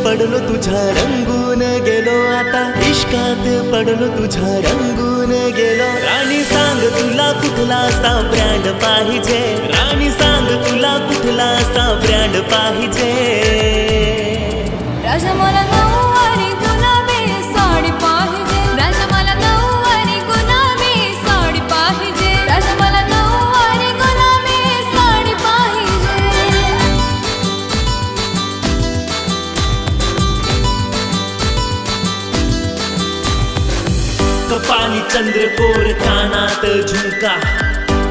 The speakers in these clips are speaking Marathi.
पडलो तुझ्या रंगून गेलो आता, इश्कात पडलो तुझ्या रंगून गेलो। राणी सांग तुला कुठला असा ब्रँड पाहिजे, राणी सांग तुला कुठला असा ब्रँड पाहिजे। राजा मला नऊवारी गुलाबी साडी पाहिजे, राजा मला नऊवारी गुलाबी साडी पाहिजे, राजा मला नऊवारी गुलाबी साडी पाहिजे। कपाली चंद्रकोर कानात झुमका,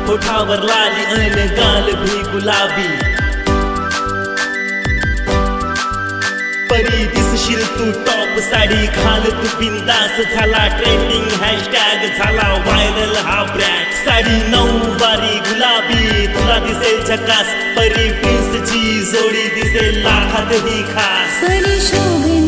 होठावर लाली अन गाल भी गुलाबी। परी दिसशील तू टॉप साडी घाल तू बिंदास, झाला ट्रेंडिंग हॅशटॅग झाला व्हायरल हा ब्रँड। साडी नऊवारी गुलाबी तुला दिसेल झकास, परी प्रिन्सची जोडी दिसेल लाखात ही खास। परी शोभे